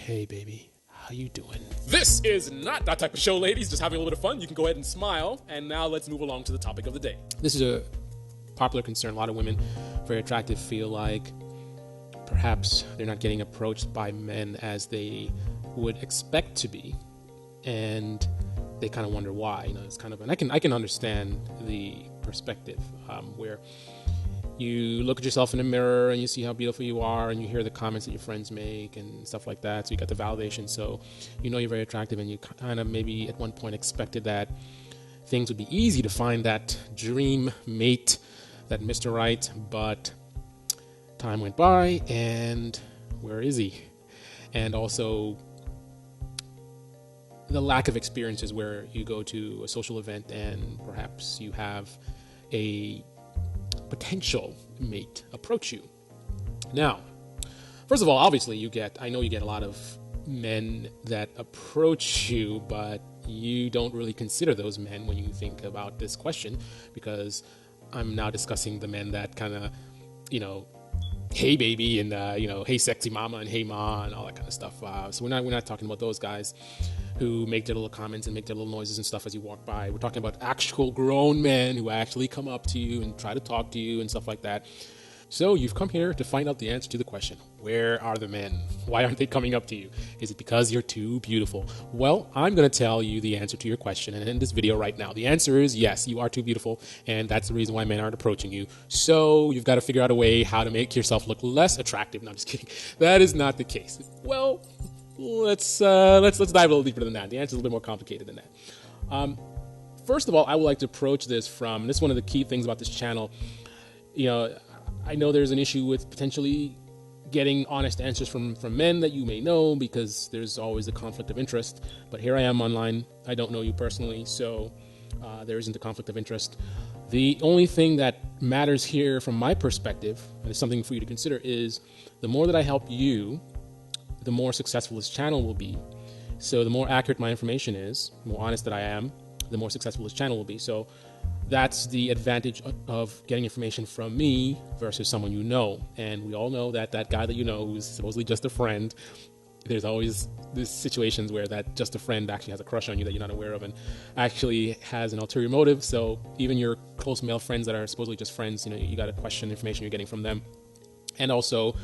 Hey, baby. How you doing? This is not that type of show, ladies. Just having a little bit of fun. You can go ahead and smile. And now let's move along to the topic of the day. This is a popular concern. A lot of women, very attractive, feel like perhaps they're not getting approached by men as they would expect to be. And they kind of wonder why. You know, it's kind of, and I can understand the perspective where you look at yourself in the mirror and you see how beautiful you are, and you hear the comments that your friends make and stuff like that. So you got the validation. So you know you're very attractive, and you kind of maybe at one point expected that things would be easy to find that dream mate, that Mr. Right. But time went by, and where is he? And also the lack of experiences where you go to a social event and perhaps you have a potential mate approach you. Now, first of all, obviously I know you get a lot of men that approach you, but you don't really consider those men when you think about this question, because I'm now discussing the men that kind of, hey baby and hey sexy mama and hey ma and all that kind of stuff. So we're not talking about those guys who make their little comments and make their little noises and stuff as you walk by. We're talking about actual grown men who actually come up to you and try to talk to you and stuff like that. So you've come here to find out the answer to the question: where are the men? Why aren't they coming up to you? Is it because you're too beautiful? Well, I'm going to tell you the answer to your question and in this video right now. The answer is yes, you are too beautiful, and that's the reason why men aren't approaching you. So you've got to figure out a way how to make yourself look less attractive. No, I'm just kidding. That is not the case. Well, let's dive a little deeper than that. The answer is a little bit more complicated than that. First of all, I would like to approach this from, and this is one of the key things about this channel. I know there's an issue with potentially getting honest answers from men that you may know, because there's always a conflict of interest. But here I am online. I don't know you personally, so there isn't a conflict of interest. The only thing that matters here from my perspective, and it's something for you to consider, is the more that I help you, the more successful this channel will be. So the more accurate my information is, the more honest that I am, the more successful this channel will be. So that's the advantage of getting information from me versus someone you know. And we all know that guy that you know who's supposedly just a friend, there's always these situations where that just a friend actually has a crush on you that you're not aware of and actually has an ulterior motive. So even your close male friends that are supposedly just friends, you got to question information you're getting from them. And also,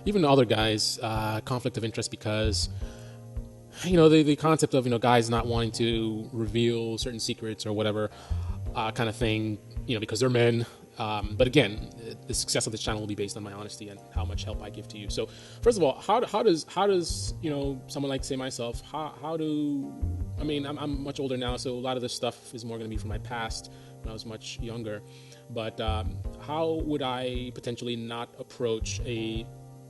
even other guys, conflict of interest, because the concept of guys not wanting to reveal certain secrets or whatever kind of thing, because they're men. But again, the success of this channel will be based on my honesty and how much help I give to you. So first of all, how does someone like, say, myself, I'm much older now, so a lot of this stuff is more going to be from my past when I was much younger. But how would I potentially not approach a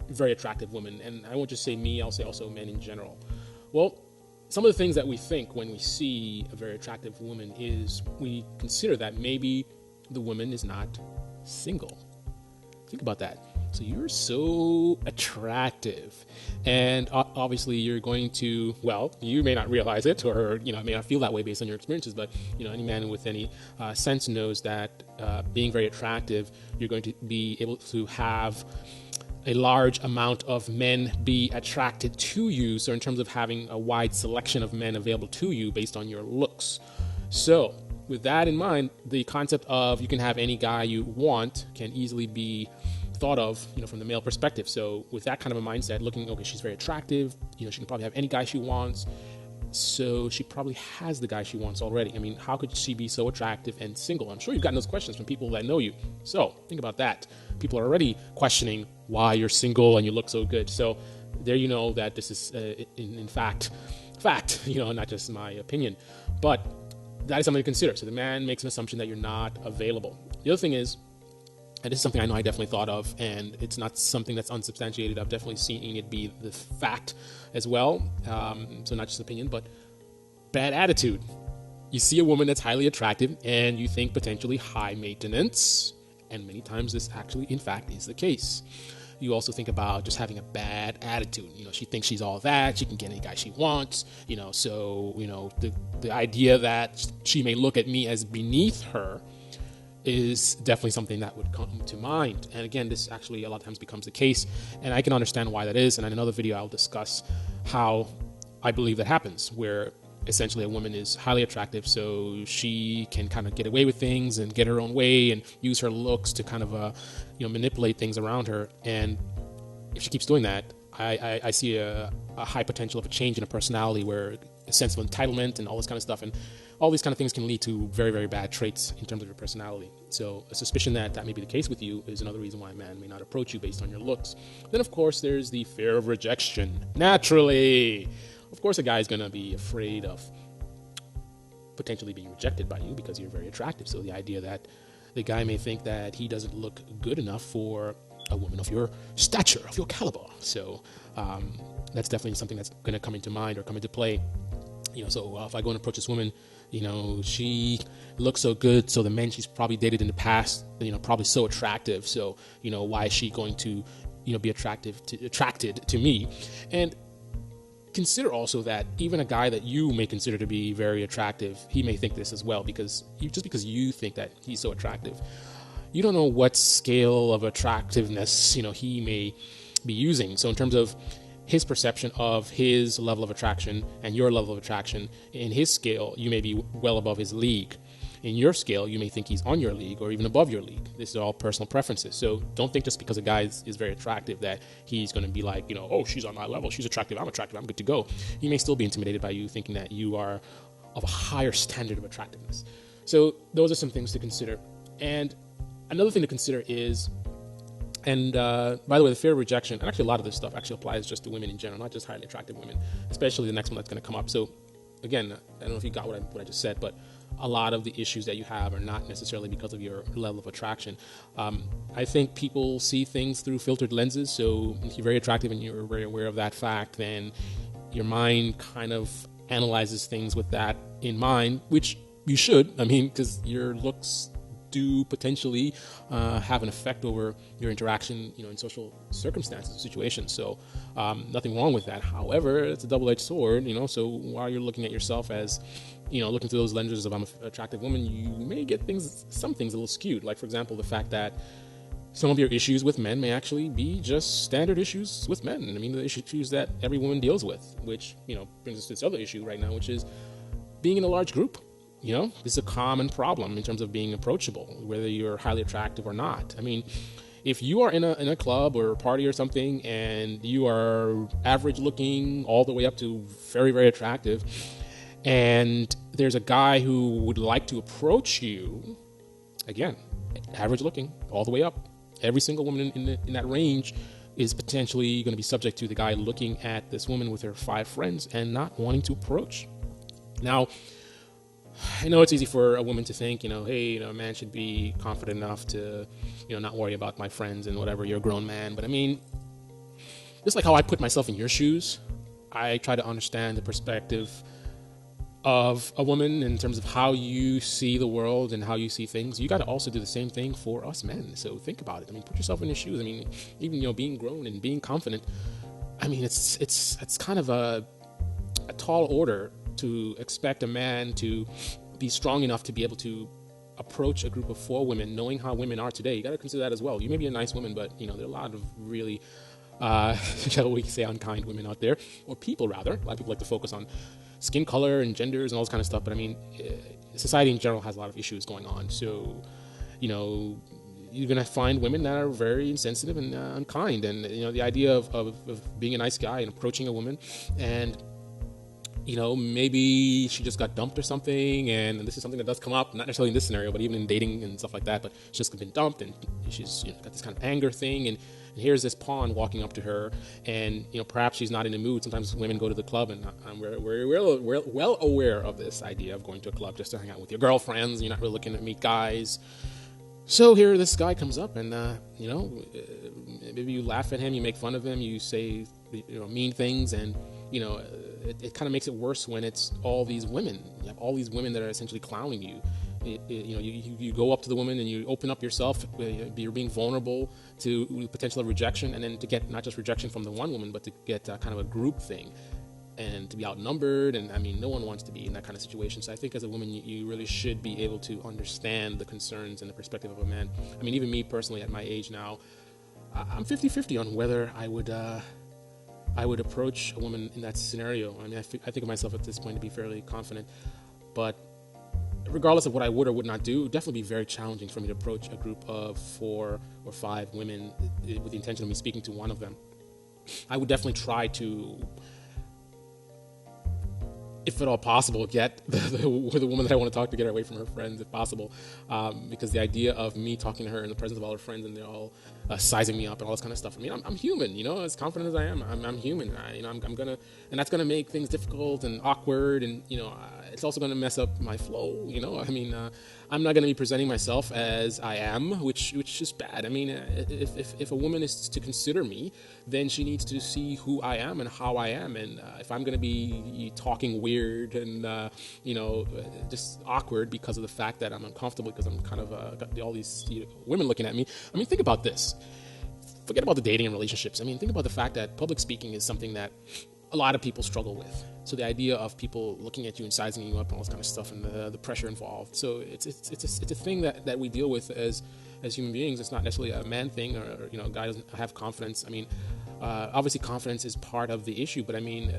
very attractive woman? And I won't just say me, I'll say also men in general. Well, some of the things that we think when we see a very attractive woman is we consider that maybe the woman is not single. Think about that. So you're so attractive, and obviously you're going to, well, you may not realize it, or may not feel that way based on your experiences, but any man with any sense knows that being very attractive, you're going to be able to have a large amount of men be attracted to you. So in terms of having a wide selection of men available to you based on your looks. So with that in mind, the concept of you can have any guy you want can easily be thought of, from the male perspective. So with that kind of a mindset, looking, okay, she's very attractive, she can probably have any guy she wants. So she probably has the guy she wants already. I mean, how could she be so attractive and single? I'm sure you've gotten those questions from people that know you. So think about that. People are already questioning why you're single and you look so good. So there you know that this is, in fact, not just my opinion. But that is something to consider. So the man makes an assumption that you're not available. The other thing is, and this is something I know I definitely thought of, and it's not something that's unsubstantiated. I've definitely seen it be the fact as well. So not just opinion, but bad attitude. You see a woman that's highly attractive and you think potentially high maintenance, and many times this actually, in fact, is the case. You also think about just having a bad attitude. She thinks she's all that. She can get any guy she wants. So, the idea that she may look at me as beneath her is definitely something that would come to mind. And again, this actually a lot of times becomes the case, and I can understand why that is. And in another video, I'll discuss how I believe that happens, where essentially a woman is highly attractive, so she can kind of get away with things and get her own way and use her looks to kind of manipulate things around her. And if she keeps doing that, I see a high potential of a change in a personality, where a sense of entitlement and all this kind of stuff, and all these kind of things can lead to very, very bad traits in terms of your personality. So a suspicion that may be the case with you is another reason why a man may not approach you based on your looks. Then, of course, there's the fear of rejection. Naturally, of course, a guy is going to be afraid of potentially being rejected by you because you're very attractive. So the idea that the guy may think that he doesn't look good enough for a woman of your stature, of your caliber. So that's definitely something that's going to come into mind or come into play. So if I go and approach this woman, she looks so good, so the men she's probably dated in the past, probably so attractive. So, why is she going to, be attracted to me? And consider also that even a guy that you may consider to be very attractive, he may think this as well, because because you think that he's so attractive, you don't know what scale of attractiveness, he may be using. So in terms of his perception of his level of attraction and your level of attraction, in his scale, you may be well above his league. In your scale, you may think he's on your league or even above your league. This is all personal preferences. So don't think just because a guy is very attractive that he's going to be like, oh, she's on my level, she's attractive, I'm good to go. He may still be intimidated by you, thinking that you are of a higher standard of attractiveness. So those are some things to consider. And another thing to consider is, and by the way, the fear of rejection, and actually a lot of this stuff actually applies just to women in general, not just highly attractive women, especially the next one that's going to come up. So again, I don't know if you got what I just said, but a lot of the issues that you have are not necessarily because of your level of attraction. I think people see things through filtered lenses. So if you're very attractive and you're very aware of that fact, then your mind kind of analyzes things with that in mind, which you should. Because your looks do potentially have an effect over your interaction, in social circumstances, situations. So nothing wrong with that. However, it's a double-edged sword, so while you're looking at yourself as, looking through those lenses of I'm an attractive woman, you may get some things a little skewed. Like, for example, the fact that some of your issues with men may actually be just standard issues with men. The issues that every woman deals with, which, brings us to this other issue right now, which is being in a large group. This is a common problem in terms of being approachable, whether you're highly attractive or not. If you are in a club or a party or something, and you are average looking all the way up to very, very attractive, and there's a guy who would like to approach you, again, average looking all the way up, every single woman in that range is potentially going to be subject to the guy looking at this woman with her 5 friends and not wanting to approach. Now, I know it's easy for a woman to think, hey, a man should be confident enough to, not worry about my friends and whatever, you're a grown man. But just like how I put myself in your shoes, I try to understand the perspective of a woman in terms of how you see the world and how you see things. You got to also do the same thing for us men. So think about it. Put yourself in your shoes. Even, being grown and being confident, it's kind of a tall order to expect a man to be strong enough to be able to approach a group of 4 women, knowing how women are today. You got to consider that as well. You may be a nice woman, but there are a lot of really, shall we say, unkind women out there, or people rather. A lot of people like to focus on skin color and genders and all this kind of stuff. But society in general has a lot of issues going on. So, you're going to find women that are very insensitive and unkind. And, the idea of being a nice guy and approaching a woman and maybe she just got dumped or something, and this is something that does come up, not necessarily in this scenario, but even in dating and stuff like that, but she's just been dumped, and she's got this kind of anger thing, and here's this pawn walking up to her, and perhaps she's not in the mood. Sometimes women go to the club, and we're well aware of this idea of going to a club just to hang out with your girlfriends. You're not really looking to meet guys. So here this guy comes up, and maybe you laugh at him, you make fun of him, you say mean things, and it kind of makes it worse when it's all these women. You have all these women that are essentially clowning you. You go up to the woman and you open up yourself. You're being vulnerable to potential rejection, and then to get not just rejection from the one woman, but to get kind of a group thing. and to be outnumbered. And I mean, no one wants to be in that kind of situation. So I think as a woman, you really should be able to understand the concerns and the perspective of a man. I mean, even me personally at my age now, I'm 50-50 on whether I would approach a woman in that scenario. I mean, I think of myself at this point to be fairly confident, but regardless of what I would or would not do, it would definitely be very challenging for me to approach a group of 4 or 5 women with the intention of me speaking to one of them. I would definitely try to, if at all possible, get the woman that I want to talk to, get her away from her friends if possible, because the idea of me talking to her in the presence of all her friends and they're all sizing me up and all this kind of stuff. I mean, I'm human, as confident as I am. I'm human. I'm gonna, and that's gonna make things difficult and awkward, and it's also gonna mess up my flow. I mean, I'm not gonna be presenting myself as I am, which is bad. I mean, if a woman is to consider me, then she needs to see who I am and how I am, and if I'm gonna be talking weird and just awkward because of the fact that I'm uncomfortable because I'm kind of got all these women looking at me. I mean, think about this. Forget about the dating and relationships. I mean, think about the fact that public speaking is something that a lot of people struggle with. So the idea of people looking at you and sizing you up and all this kind of stuff, and the pressure involved. So it's a thing that we deal with as human beings. It's not necessarily a man thing, or a guy doesn't have confidence. I mean, obviously confidence is part of the issue, but I mean,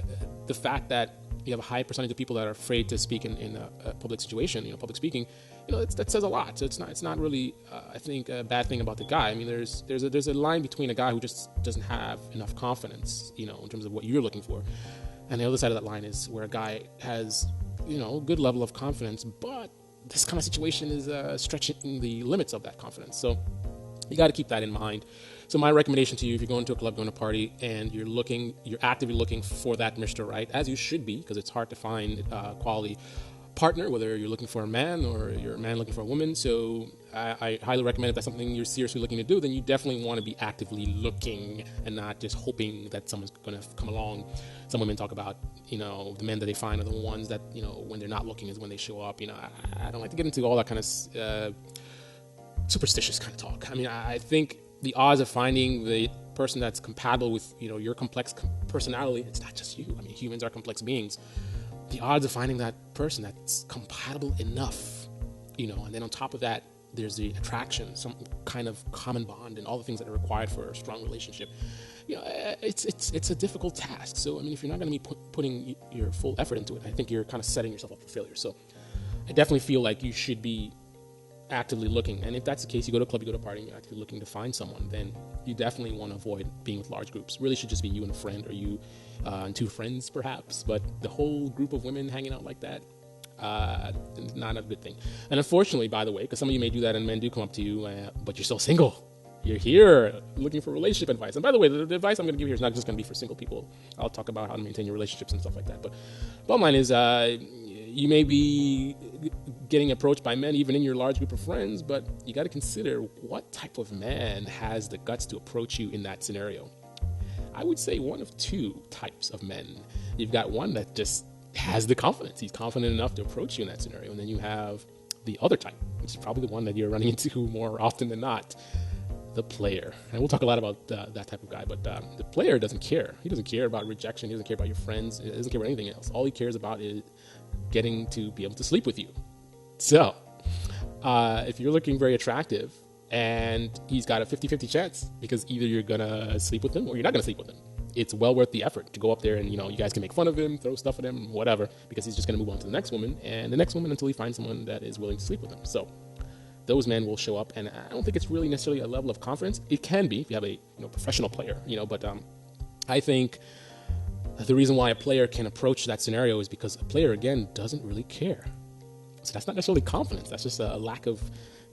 the fact that you have a high percentage of people that are afraid to speak in a public situation, public speaking, that says a lot. So it's not really, I think, a bad thing about the guy. I mean, there's a line between a guy who just doesn't have enough confidence, in terms of what you're looking for, and the other side of that line is where a guy has, a good level of confidence, but this kind of situation is stretching the limits of that confidence. So you got to keep that in mind. So my recommendation to you, if you're going to a club, going to a party, and you're actively looking for that Mr. Right, as you should be, because it's hard to find a quality partner, whether you're looking for a man or you're a man looking for a woman. So I highly recommend, if that's something you're seriously looking to do, then you definitely want to be actively looking and not just hoping that someone's going to come along. Some women talk about, the men that they find are the ones that, when they're not looking is when they show up. I don't like to get into all that kind of superstitious kind of talk. I mean, I think the odds of finding the person that's compatible with, your complex personality, it's not just you. I mean, humans are complex beings. The odds of finding that person that's compatible enough, and then on top of that, there's the attraction, some kind of common bond, and all the things that are required for a strong relationship. It's a difficult task. So, I mean, if you're not going to be putting your full effort into it, I think you're kind of setting yourself up for failure. So I definitely feel like you should be actively looking. And if that's the case, you go to a club, you go to a party, and you're actively looking to find someone, then you definitely want to avoid being with large groups. Really should just be you and a friend, or you and 2 friends perhaps. But the whole group of women hanging out like that, not a good thing. And unfortunately, by the way, because some of you may do that and men do come up to you, but you're still single. You're here looking for relationship advice. And by the way, the advice I'm going to give here is not just going to be for single people. I'll talk about how to maintain your relationships and stuff like that. But bottom line is, you may be getting approached by men even in your large group of friends, but you got to consider what type of man has the guts to approach you in that scenario. I would say one of 2 types of men. You've got one that just has the confidence. He's confident enough to approach you in that scenario. And then you have the other type, which is probably the one that you're running into more often than not, the player. And we'll talk a lot about that type of guy, but the player doesn't care. He doesn't care about rejection. He doesn't care about your friends. He doesn't care about anything else. All he cares about is getting to be able to sleep with you. So if you're looking very attractive and he's got a 50-50 chance, because either you're going to sleep with him or you're not going to sleep with him, it's well worth the effort to go up there and, you guys can make fun of him, throw stuff at him, whatever, because he's just going to move on to the next woman and the next woman until he finds someone that is willing to sleep with him. So those men will show up, and I don't think it's really necessarily a level of confidence. It can be if you have a professional player, but I think the reason why a player can approach that scenario is because a player, again, doesn't really care. So that's not necessarily confidence. That's just a lack of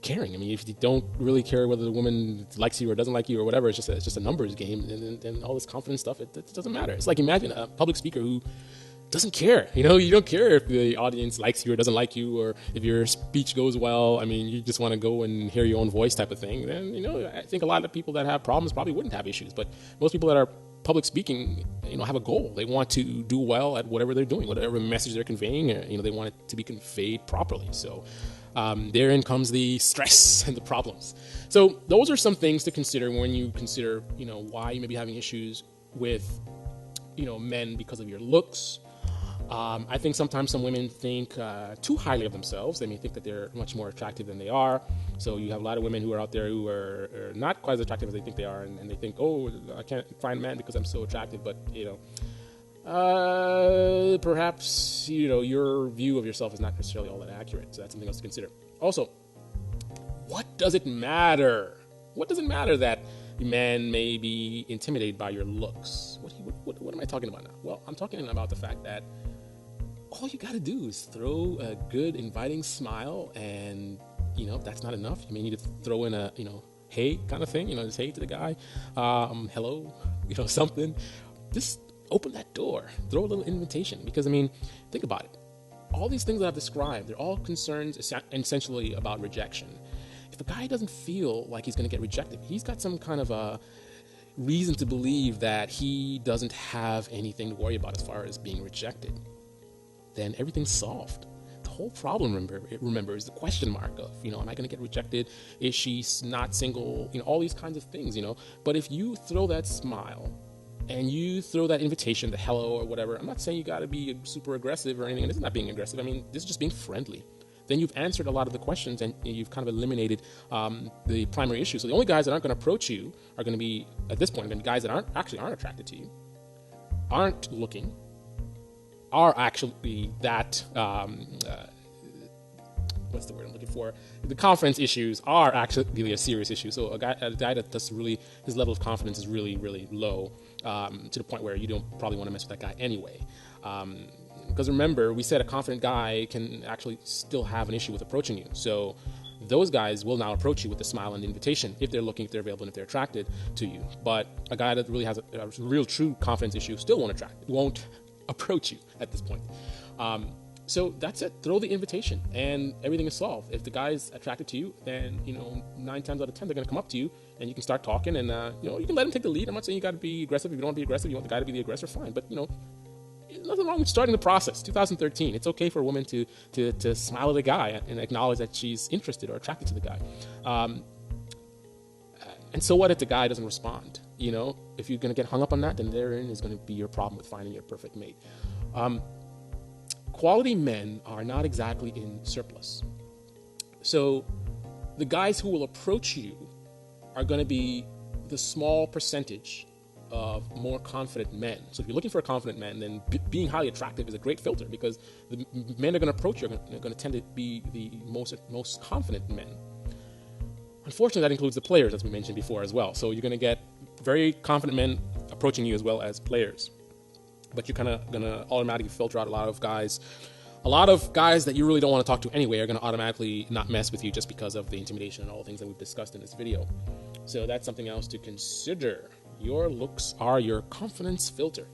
caring. I mean, if you don't really care whether the woman likes you or doesn't like you or whatever, it's just a numbers game, and all this confidence stuff, it doesn't matter. It's like, imagine a public speaker who doesn't care. You don't care if the audience likes you or doesn't like you, or if your speech goes well. I mean, you just want to go and hear your own voice type of thing. Then, I think a lot of people that have problems probably wouldn't have issues, but most people that are public speaking, have a goal. They want to do well at whatever they're doing, whatever message they're conveying, they want it to be conveyed properly. So therein comes the stress and the problems. So those are some things to consider when you consider, why you may be having issues with, men because of your looks. I think sometimes some women think too highly of themselves. They may think that they're much more attractive than they are. So you have a lot of women who are out there who are not quite as attractive as they think they are, and they think, oh, I can't find a man because I'm so attractive. But perhaps your view of yourself is not necessarily all that accurate. So that's something else to consider. Also, what does it matter? What does it matter that men may be intimidated by your looks? What am I talking about now? Well, I'm talking about the fact that all you got to do is throw a good, inviting smile, and if that's not enough, you may need to throw in a hey kind of thing. Just hey to the guy, hello, something. Just open that door, throw a little invitation, because think about it. All these things that I've described, they're all concerns essentially about rejection. If a guy doesn't feel like he's going to get rejected, he's got some kind of a reason to believe that he doesn't have anything to worry about as far as being rejected, then everything's solved. The whole problem, remember, is the question mark of, am I going to get rejected? Is she not single? All these kinds of things, But if you throw that smile and you throw that invitation, the hello or whatever, I'm not saying you got to be super aggressive or anything. This is not being aggressive. This is just being friendly. Then you've answered a lot of the questions and you've kind of eliminated the primary issue. So the only guys that aren't going to approach you are going to be, at this point, guys that aren't attracted to you, aren't looking, are actually that, what's the word I'm looking for? The confidence issues are actually a serious issue. So a guy that does really, his level of confidence is really, really low, to the point where you don't probably want to mess with that guy anyway. Because remember, we said a confident guy can actually still have an issue with approaching you. So those guys will now approach you with a smile and invitation if they're looking, if they're available, and if they're attracted to you. But a guy that really has a real true confidence issue still won't approach you at this point. So that's it. Throw the invitation and everything is solved. If the guy's attracted to you, then 9 times out of 10 they're going to come up to you and you can start talking, and you can let him take the lead. I'm not saying you got to be aggressive. If you don't want to be aggressive, you want the guy to be the aggressor, fine. But nothing wrong with starting the process. 2013, it's okay for a woman to smile at a guy and acknowledge that she's interested or attracted to the guy. And so what if the guy doesn't respond? If you're going to get hung up on that, then therein is going to be your problem with finding your perfect mate. Quality men are not exactly in surplus. So the guys who will approach you are going to be the small percentage of more confident men. So if you're looking for a confident man, then being highly attractive is a great filter, because the men are going to approach you are going to tend to be the most confident men. Unfortunately, that includes the players, as we mentioned before, as well. So you're going to get very confident men approaching you as well as players. But you're kind of going to automatically filter out a lot of guys. A lot of guys that you really don't want to talk to anyway are going to automatically not mess with you just because of the intimidation and all the things that we've discussed in this video. So that's something else to consider. Your looks are your confidence filter.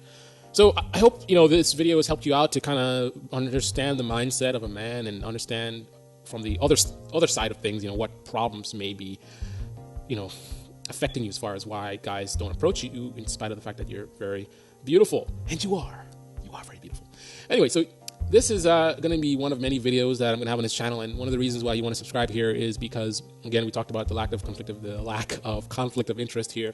So I hope this video has helped you out to kind of understand the mindset of a man and understand from the other side of things, what problems may be, affecting you as far as why guys don't approach you in spite of the fact that you're very beautiful. And you are very beautiful. Anyway, so this is going to be one of many videos that I'm going to have on this channel, and one of the reasons why you want to subscribe here is because, again, we talked about the lack of conflict of interest here.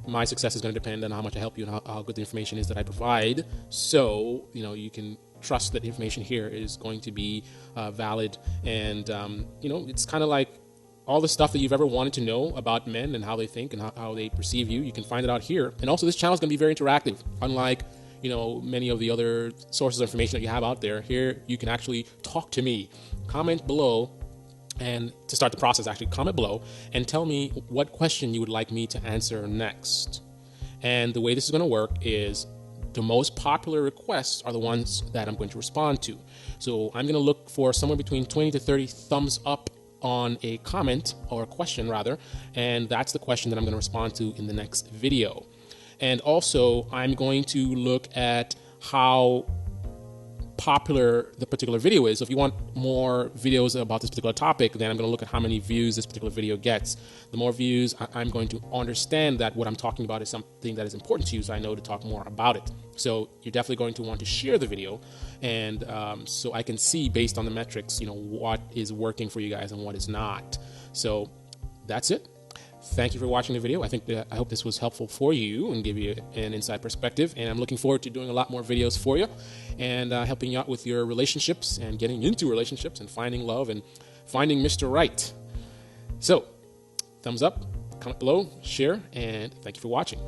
My success is going to depend on how much I help you and how good the information is that I provide. So, you can trust that the information here is going to be valid, and it's kind of like all the stuff that you've ever wanted to know about men and how they think and how they perceive you. You can find it out here. And also, this channel is going to be very interactive, unlike many of the other sources of information that you have out there. Here, you can actually talk to me. Comment below, and to start the process, actually comment below and tell me what question you would like me to answer next. And the way this is going to work is the most popular requests are the ones that I'm going to respond to. So I'm going to look for somewhere between 20 to 30 thumbs up on a comment, or a question rather, and that's the question that I'm going to respond to in the next video. And also, I'm going to look at how popular the particular video is. So if you want more videos about this particular topic, then I'm going to look at how many views this particular video gets. The more views, I'm going to understand that what I'm talking about is something that is important to you, so I know to talk more about it. So you're definitely going to want to share the video, and so I can see, based on the metrics, what is working for you guys and what is not. So that's it. thank you for watching the video. I hope this was helpful for you and give you an inside perspective. And I'm looking forward to doing a lot more videos for you and helping you out with your relationships and getting into relationships and finding love and finding Mr. Right. So, thumbs up, comment below, share, and thank you for watching.